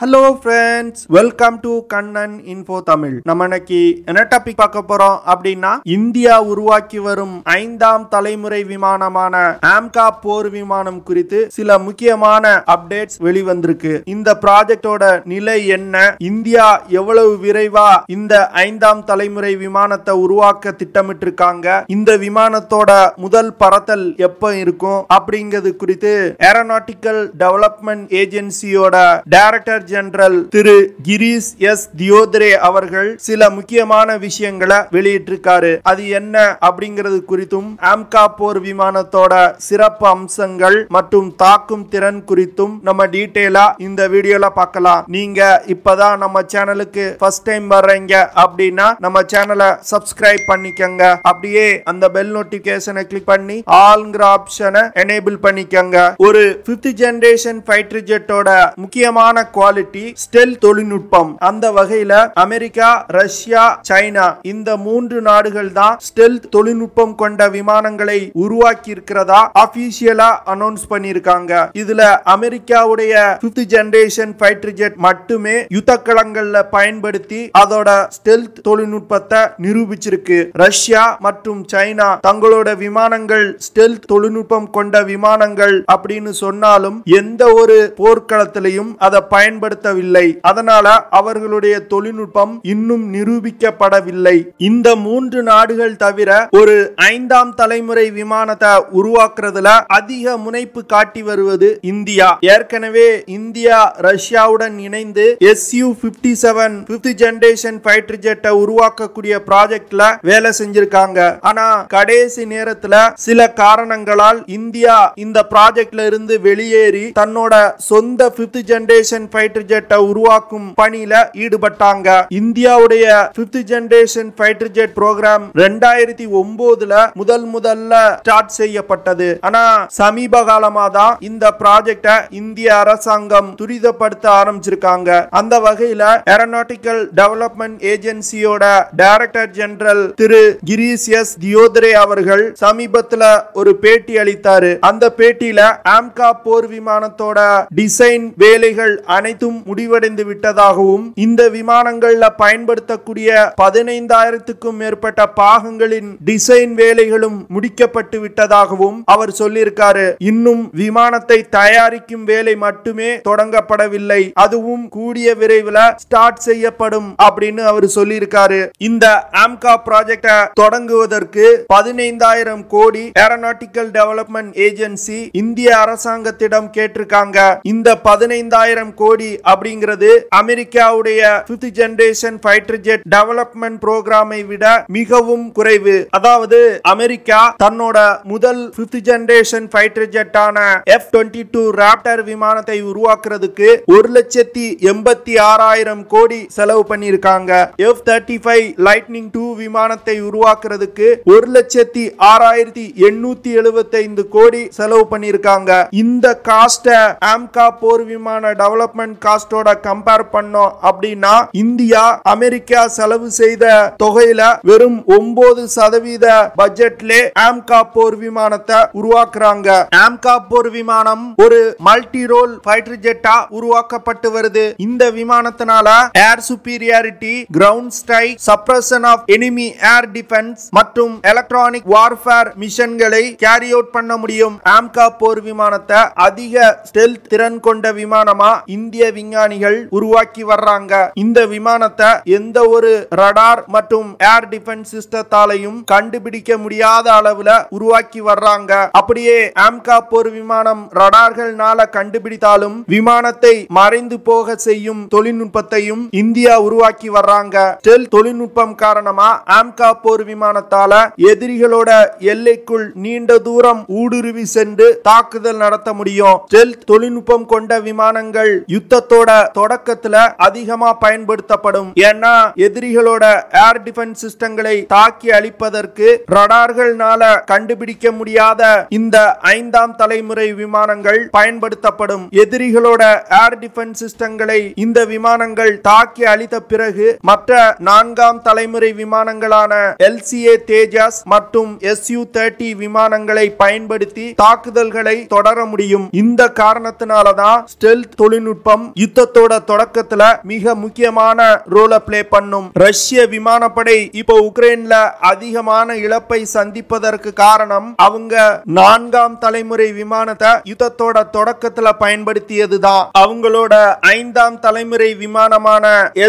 Hello friends, welcome to Kannan Info Tamil. நம்ம இன்னைக்கு என்ன டாபிக் பார்க்க போறோம் அப்படின்னா இந்தியா உருவாக்கி வரும் 5ஆம் தலைமுறை விமானமான AMCA போர் விமானம் குறித்து சில முக்கியமான அப்டேட்ஸ் வெளிவந்திருக்கு. இந்த ப்ராஜெக்டோட நிலை என்ன, இந்தியா எவ்வளவு விரைவா இந்த 5ஆம் தலைமுறை விமானத்தை உருவாக்க திட்டமிட்டு இருக்காங்க, இந்த விமானத்தோட முதல் பறத்தல் எப்ப இருக்கும் அப்படிங்கிறது குறித்து ஏரோநாட்டிக்கல் டெவலப்மெண்ட் ஏஜென்சியோட டைரக்டர் ஜெனரல் திரு கிரீஷ் எஸ் தியோதரே அவர்கள் சில முக்கியமான விஷயங்களை வெளியிட்டிருக்காரு. அது என்ன அப்படிங்கிறது குறித்தும் AMCA போர் விமானத்தோட சிறப்பு அம்சங்கள் மற்றும் தாக்கும் திறன் குறித்தும் நம்ம டீடைலா இந்த வீடியோல பார்க்கலாம். நீங்க இப்பதான் நம்ம சேனலுக்கு ஃபர்ஸ்ட் டைம் வர்றீங்க அப்படின்னா நம்ம சேனலை சப்ஸ்கிரைப் பண்ணிக்கங்க. அப்படியே அந்த பெல் நோட்டிபிகேஷனை கிளிக் பண்ணி ஆல்ங்கிற ஆப்ஷனை எனேபிள் பண்ணிக்கங்க. ஒரு 5th ஜெனரேஷன் ஃபைட்டர் ஜெட்டோட முக்கியமான குவாலிட்டி ஸ்டெல்த் தொழில்நுட்பம். அந்த வகையில அமெரிக்கா, ரஷ்யா, சைனா இந்த 3 நாடுகள் தான் ஸ்டெல்த் தொழில்நுட்பம் கொண்ட விமானங்களை உருவாக்கி இருக்கிறதா ஆபீஷியலா அனௌன்ஸ் பண்ணிருக்காங்க. இதுல அமெரிக்காவுடைய 5th ஜெனரேஷன் ஃபைட்டர் ஜெட் மட்டுமே யுத்த களங்கள்ல பயன்படுத்தி அதோட ஸ்டெல்த் தொழில்நுட்பத்தை நிரூபிச்சிருக்கு. ரஷ்யா மற்றும் சைனா தங்களோட விமானங்கள் ஸ்டெல்த் தொழில்நுட்பம் கொண்ட விமானங்கள் அப்படின்னு சொன்னாலும் எந்த ஒரு போர்க்களத்திலையும் அதை பயன்படுத்தவில்லை. அதனால அவர்களுடைய தொழில்நுட்பம் இன்னும் நிரூபிக்கப்படவில்லை. இந்த 3 நாடுகள் தவிர ஒரு 5ஆம் தலைமுறை விமானத்தை உருவாக்குறதுல அதிக முனைப்பு காட்டி வருவது இந்தியா. ஏற்கனவே இந்தியா ரஷ்யாவுடன் இணைந்து Su-57 5th ஜெனரேஷன் ஃபைட்டர் ஜெட்டை உருவாக்கக்கூடிய ப்ராஜெக்ட்ல வேலை செஞ்சிருக்காங்க. ஆனா கடைசி நேரத்துல சில காரணங்களால் இந்தியா இந்த ப்ராஜெக்ட்ல இருந்து வெளியேறி தன்னோட சொந்த 5th ஜெனரேஷன் ஃபைட்டர் ஜெட்டை உருவாக்கும் பணியில ஈடுபட்டாங்க. இந்தியாவுடைய 5th generation fighter jet programme 2009ல முதல்ல ஸ்டார்ட் செய்யப்பட்டது. ஆனா சமீப காலமா தான் இந்த ப்ராஜெக்டை இந்திய அரசாங்கம் துரிதப்படுத்த ஆரம்பிச்சிருக்காங்க. அந்த வகையில ஏரோநாட்டிக்கல் டெவலப்மெண்ட் ஏஜென்சியோட டைரக்டர் ஜெனரல் திரு கிரீஷ் எஸ் தியோதரே அவர்கள் சமீபத்துல ஒரு பேட்டி அளித்தாரு. அந்த பேட்டியில AMCA போர் விமானத்தோட டிசைன் வேலைகள் அனைத்தும் முடிவடைந்து விட்டதாகவும் இந்த விமானங்கள்ல பயன்படுத்தக்கூடிய 15,000க்கும் மேற்பட்ட பாகங்களின் டிசைன் வேலைகளும் முடிக்கப்பட்டு விட்டதாகவும் அவர் சொல்லியிருக்காரு. இன்னும் விமானத்தை தயாரிக்கும் வேலை மட்டுமே தொடங்கப்படவில்லை, அதுவும் கூடிய விரைவில் ஸ்டார்ட் செய்யப்படும் அப்படின்னு அவர் சொல்லியிருக்காரு. இந்த AMCA ப்ராஜெக்ட தொடங்குவதற்கு 15,000 கோடி ஏரோநாட்டிக்கல் டெவலப்மெண்ட் ஏஜென்சி இந்திய அரசாங்கத்திடம் கேட்டிருக்காங்க. இந்த 15,000 கோடி அப்படிங்கிறது அமெரிக்காவுடைய 5th generation fighter jet development புரோகிராமை விட மிகவும் குறைவு. அதாவது அமெரிக்கா தன்னோட முதல் 5th generation fighter ஜெட்டான F-22 raptor விமானத்தை உருவாக்குறதுக்கு 1,86,000 கோடி செலவு பண்ணிருக்காங்க. F-35 லைட்னிங் 2 விமானத்தை உருவாக்குறதுக்கு 1,06,875 கோடி செலவு பண்ணிருக்காங்க. இந்த காஸ்ட AMCA போர் விமான டெவலப்மெண்ட் காஸ்டோட கம்பேர் பண்ணோம் அப்படின்னா இந்தியா அமெரிக்கா செலவு செய்த தொகையில வெறும் 9% பட்ஜெட்லே AMCA போர் விமானத்தை உருவாக்குறாங்க. AMCA போர் விமானம் ஒரு மல்டி ரோல் ஃபைட்டர் ஜெட்டா உருவாக்கப்பட்டு வருது. இந்த விமானத்தினால air superiority, ground strike, suppression of enemy air defence மற்றும் எலக்ட்ரானிக் வார்ஃபேர் மிஷன்களை கேரி அவுட் பண்ண முடியும். AMCA போர் விமானத்தை அதிக ஸ்டெல்த் திறன் கொண்ட விமானமா இந்திய விஞ்ஞானிகள் உருவாக்கி வர்றாங்க. இந்த விமானத்தை எந்த ஒரு ரடார் மற்றும் ஏர் டிஃபென்ஸ் சிஸ்டத்தாலையும் கண்டுபிடிக்க முடியாத அளவுல உருவாக்கி வர்றாங்க. அப்படியே AMCA போர் விமானம் ரடார்கள்னால கண்டுபிடித்தாலும் விமானத்தை மறைந்து போக செய்யும் தொழில்நுட்பத்தையும் இந்தியா உருவாக்கி வர்றாங்க. ஸ்டெல்த் தொழில்நுட்பம் காரணமா AMCA போர் விமானத்தால எதிரிகளோட எல்லைக்குள் நீண்ட தூரம் ஊடுருவி சென்று தாக்குதல் நடத்த முடியும். ஸ்டெல்த் தொழில்நுட்பம் கொண்ட விமானங்கள் யுத்தத்தோட தொடக்கத்துல அதிகமா பயன்படுத்தப்படும். ஏன்னா எதிரிகளோட ஏர் டிஃபென்ஸ் சிஸ்டங்களை தாக்கி அழிப்பதற்கு ரடார்கள்னால கண்டுபிடிக்க முடியாத இந்த 5ஆம் தலைமுறை விமானங்கள் பயன்படுத்தப்படும். எதிரிகளோட ஏர் டிஃபென்ஸ் சிஸ்டங்களை இந்த விமானங்கள் தாக்கி அழித்த பிறகு மற்ற 4ஆம் தலைமுறை விமானங்களான LCA தேஜஸ் மற்றும் Su-30 விமானங்களை பயன்படுத்தி தாக்குதல்களை தொடர முடியும். இந்த காரணத்தினாலதான் ஸ்டெல்த் தொழில்நுட்பம் யுத்தத்தோட தொடக்கத்துல மிக முக்கியமான ரோல பிளே பண்ணும். ரஷ்ய விமானப்படை இப்போ உக்ரைன்ல அதிகமான இழப்பை சந்திப்பதற்கு காரணம் அவங்க 4ஆம் தலைமுறை விமானத்தை யுத்தத்தோட தொடக்கத்துல பயன்படுத்தியதுதான். அவங்களோட 5ஆம் தலைமுறை விமானமான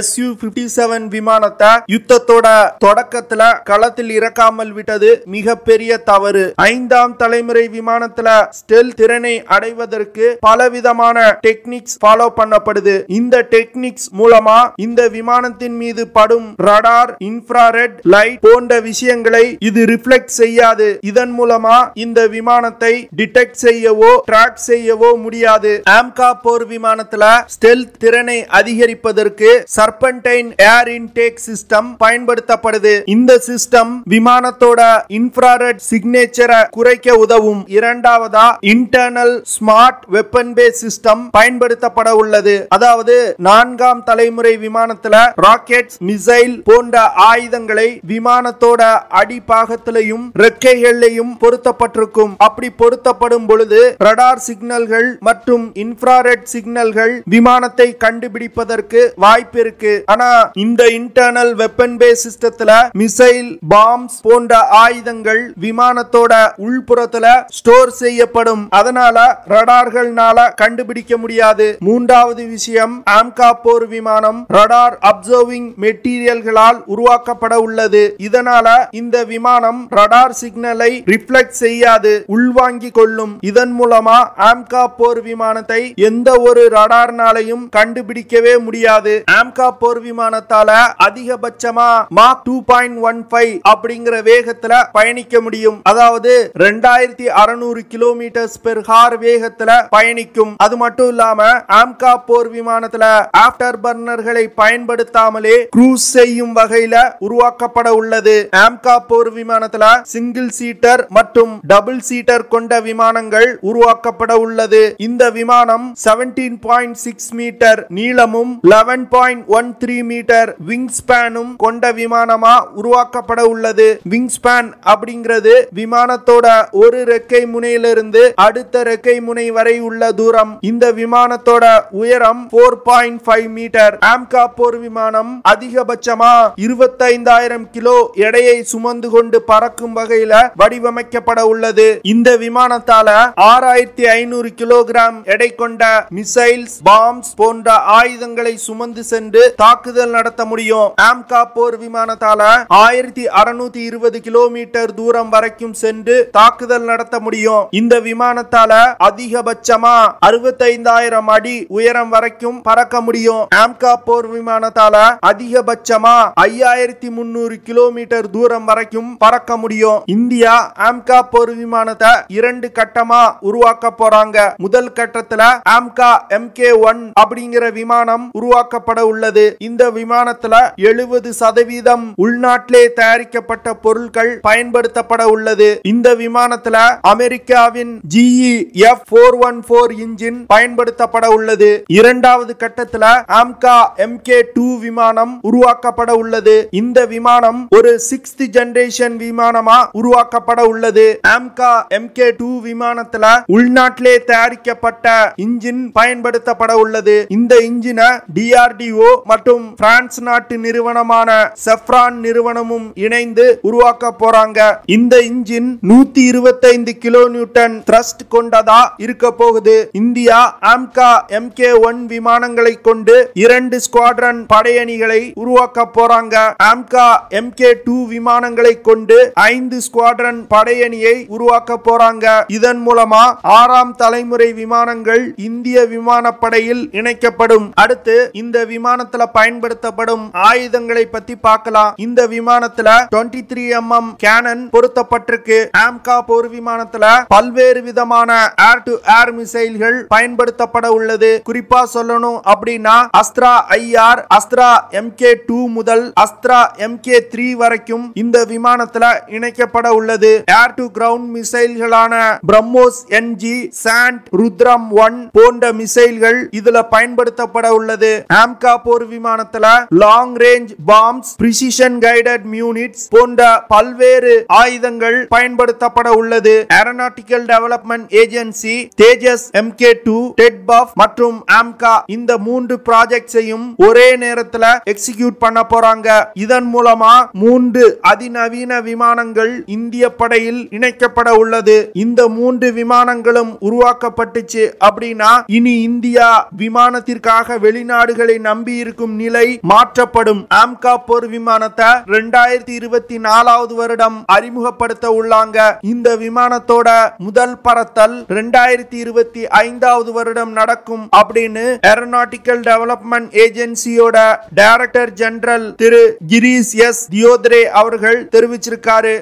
Su-57 விமானத்தை யுத்தத்தோட தொடக்கத்துல களத்தில் இறக்காமல் விட்டது மிகப்பெரிய தவறு. 5ஆம் தலைமுறை விமானத்துல ஸ்டெல்த் திறனை அடைவதற்கு பலவிதமான டெக்னிக்ஸ் ஃபாலோ பண்ணப்படுது. இந்த டெக்னிக்ஸ் மூலமா இந்த விமானத்தின் மீது படும் ரடார், இன்ஃப்ராரெட் லைட் போன்ற விஷயங்களை இது ரிஃப்ளெக்ட் செய்யாது. இதன் மூலமா இந்த விமானத்தை டிடெக்ட் செய்யவோ ட்ராக் செய்யவோ முடியாது. AMCA போர் விமானத்துல ஸ்டெல்த் திறனை அதிகரிப்பதற்கு சர்பென்டைன் ஏர் இன்டேக் சிஸ்டம் பயன்படுத்தப்படுது. இந்த சிஸ்டம் விமானத்தோட இன்ஃப்ராரெட் சிக்னேச்சரை குறைக்க உதவும். இரண்டாவதா internal smart weapon bays system பயன்படுத்தப்பட உள்ளது. அதாவது 4ஆம் தலைமுறை விமானத்துல ராக்கெட்ஸ், மிசைல் போன்ற ஆயுதங்களை விமானத்தோட அடிப்பாகத்திலையும் ரெக்கைகளையும் பொருத்தப்பட்டிருக்கும். அப்படி பொருத்தப்படும் பொழுது ரடார் சிக்னல்கள் மற்றும் இன்ஃப்ராரெட் சிக்னல்கள் விமானத்தை கண்டுபிடிப்பதற்கு வாய்ப்பு இருக்கு. ஆனா இந்த இன்டர்னல் வெப்பன் பேஸ் சிஸ்டத்துல மிசைல், பாம்ஸ் போன்ற ஆயுதங்கள் விமானத்தோட உள்புறத்துல ஸ்டோர் செய்யப்படும். அதனால ரடார்களால கண்டுபிடிக்க முடியாது. மூன்றாவது விஷயம், AMCA போர் விமானம் ரடார் அப்சர்விங் மெட்டீரியல்களால் உருவாக்கப்பட உள்ளது. இதனால இந்த விமானம் ரடார் சிக்னலை ரிஃப்ளெக்ட் செய்யாது, உள்வாங்கிக் கொள்ளும். இதன் மூலமா AMCA போர் விமானத்தை எந்த ஒரு ரடார்னாலையும் கண்டுபிடிக்கவே முடியாது. AMCA போர் விமானத்தால அதிகபட்சமா மாக் 2.15 அப்படிங்கிற வேகத்துல பயணிக்க முடியும். அதாவது 2600 km/h வேகத்துல பயணிக்கும். அது மட்டும் இல்லாம AMCA போர் விமானத்துல ஆஃப்டர் பர்னர்களை பயன்படுத்தாமலே க்ரூஸ் செய்யும் வகையில உருவாக்கப்பட உள்ளது. AMCA போர் விமானத்துல சிங்கிள் சீட்டர் மற்றும் டபுள் சீட்டர் கொண்ட விமானங்கள் உருவாக்கப்பட உள்ளது. இந்த விமானம் 17.6 மீட்டர் நீளமும் 11.13 மீட்டர் விங் ஸ்பேனும் கொண்ட விமானமா உருவாக்கப்பட உள்ளது. விங் ஸ்பேன் அப்படிங்கிறது விமானத்தோட ஒரு ரெக்கை முனையிலிருந்து அடுத்த ரெக்கை முனை வரை உள்ள தூரம். இந்த விமானத்தோட உயரம் 4.5 மீட்டர். AMCA போர் விமானம் அதிகபட்சமா 25,000 கிலோ எடையை சுமந்து கொண்டு பறக்கும் வகையில வடிவமைக்கப்பட உள்ளது. இந்த விமானத்தால 6,500 கிலோகிராம் எடை கொண்ட மிசைல்ஸ், பாம்ஸ் போன்ற ஆயுதங்களை சுமந்து சென்று தாக்குதல் நடத்த முடியும். AMCA போர் விமானத்தால 1620 கிலோமீட்டர் தூரம் வரைக்கும் சென்று தாக்குதல் நடத்த முடியும். இந்த விமானத்தால அதிகபட்சமா 65,000 அடி உயரம் வரைக்கும் பறக்க முடியும். AMCA போர் விமானத்தால அதிகபட்சமா 5,300 கிலோமீட்டர் தூரம் வரைக்கும் பறக்க முடியும். இந்தியா AMCA போர் விமானத்தை 2 கட்டமா உருவாக்க போறாங்க. முதல் கட்டத்துல AMCA MK1 அப்படிங்கிற விமானம் உருவாக்கப்பட உள்ளது. இந்த விமானத்துல 70% உள்நாட்டிலே தயாரிக்கப்பட்ட பொருட்கள் பயன்படுத்தப்பட உள்ளது. இந்த விமானத்துல அமெரிக்காவின் GE F414 இன்ஜின் பயன்படுத்தப்பட உள்ளது. இரண்டாவது கட்டத்துல AMCA MK2 விமானம் உருவாக்கப்பட உள்ளது. இந்த விமானம் ஒரு 6th ஜெனரேஷன் விமானமா உருவாக்கப்பட உள்ளது. AMCA MK2 விமானத்துல உள்நாட்டிலே தயாரிக்கப்பட்ட இன்ஜின் பயன்படுத்தப்பட உள்ளது. இந்த இன்ஜினை DRDO மற்றும் பிரான்ஸ் நாட்டு நிறுவனமான செஃப்ரான் நிறுவனமும் இணைந்து உருவாக்க போறாங்க. இந்த இன்ஜின் 125 கிலோ நியூட்டன் த்ரஸ்ட் கொண்டதா இருக்க போகுது. இந்தியா AMCA MK1 விமானங்களை கொண்டு 2 ஸ்குவாட்ரன் படையணிகளை உருவாக்க போறாங்க. AMCA MK2 விமானங்களை கொண்டு 5 ஸ்குவாட்ரன் படையணியை உருவாக்க போறாங்க. இதன் மூலமா 6ஆம் தலைமுறை விமானங்கள் இந்திய விமானப்படையில் இணைக்கப்படும். அடுத்து இந்த விமானத்துல பயன்படுத்தப்படும் ஆயுதங்களை பத்தி பார்க்கலாம். இந்த விமானத்துல 23mm Kannan பொருத்தப்பட்டிருக்கு. AMCA போர் விமானத்துல பல்வேறு விதமான ஏர் டு ஏர் மிசைல்கள் பயன்படுத்தப்பட உள்ளது. குறிப்பா சொல்லணும் அப்படின்னா அஸ்த்ரா IR, அஸ்த்ரா MK2 முதல் அஸ்த்ரா MK3 வரைக்கும் இந்த விமானத்துல இணைக்கப்பட உள்ளது. ஏர் டு கிரவுண்ட் மிசைல்களான பிரம்மோஸ் NG, சாண்ட், ருத்ரம் 1 போன்ற மிசைல்கள் இதுல பயன்படுத்தப்பட உள்ளது. AMCA போர் விமானத்துல long range bombs, precision guided units போன்ற பல்வேறு ஆயுதங்கள் பயன்படுத்தப்பட உள்ளது. Aeronautical development agency Tejas MK2, டெட்பஃப் மற்றும் AMCA இந்த 3 ப்ராஜெக்ட்ஸையும் ஒரே நேரத்துல எக்ஸிக்யூட் பண்ண போறாங்க. இதன் மூலமா 3 அதிநவீன விமானங்கள் இந்திய படையில் இணைக்கப்பட உள்ளது. இந்த 3 விமானங்களும் உருவாக்கப்பட்டுச்சு அப்படின்னா இனி இந்தியா விமானத்திற்காக வெளிநாடுகளை நம்பி இருக்கும் நிலை மாற்றப்படும். AMCA போர் விமானத்தை 2024 வருடம் அறிமுகப்படுத்த உள்ளாங்க. இந்த விமானத்தோட முதல் பறத்தல் 2025 வருடம் நடக்கும் அப்படின்னு ஏரோநாட்டிக்கல் டெவலப்மெண்ட் ஏஜென்சியோட டைரக்டர் ஜெனரல் திரு கிரீஷ் எஸ் தியோத்ரே அவர்கள் தெரிவிச்சிருக்காரு.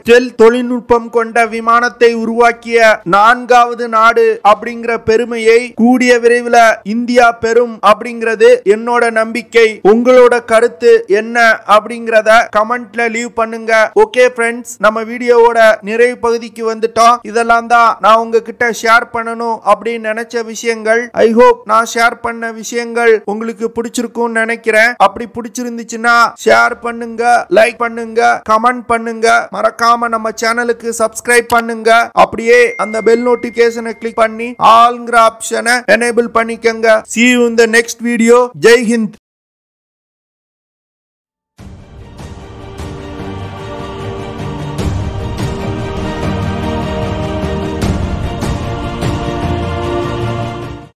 தொழில்நுட்பம் கொண்ட விமானத்தை உருவாக்கிய 4வது நாடு அப்படிங்கிற பெருமையை கூடிய விரைவில் இந்தியா பெறும் அப்படிங்கிறது என்னோட நம்பிக்கை. உங்களோட கருத்து என்ன அப்படிங்கறத கமெண்ட்ல லீவ் பண்ணுங்க. ஓகே ஃப்ரெண்ட்ஸ், நம்ம வீடியோவோட நிறைவு பகுதிக்கு வந்துட்டோம். இதெல்லாம் தான் நான் உங்ககிட்ட ஷேர் பண்ணணும் அப்படின்னு நினைச்ச விஷயங்கள். ஐ ஹோப் நான் ஷேர் பண்ண விஷயங்கள் உங்களுக்கு பிடிச்சிருக்கும்னு நினைக்கிறேன். அப்படி பிடிச்சிருந்துச்சுன்னா ஷேர் பண்ணுங்க, லைக் பண்ணுங்க, கமெண்ட் பண்ணுங்க. மறக்காம நம்ம சேனலுக்கு சப்ஸ்கிரைப் பண்ணுங்க. அப்படியே அந்த பெல் நோட்டிபிகேஷனை கிளிக் பண்ணி ஆல்ங்கிற ஆப்ஷனை எனேபிள் பண்ணிக்கங்க. See you in the next video. Jai Hind.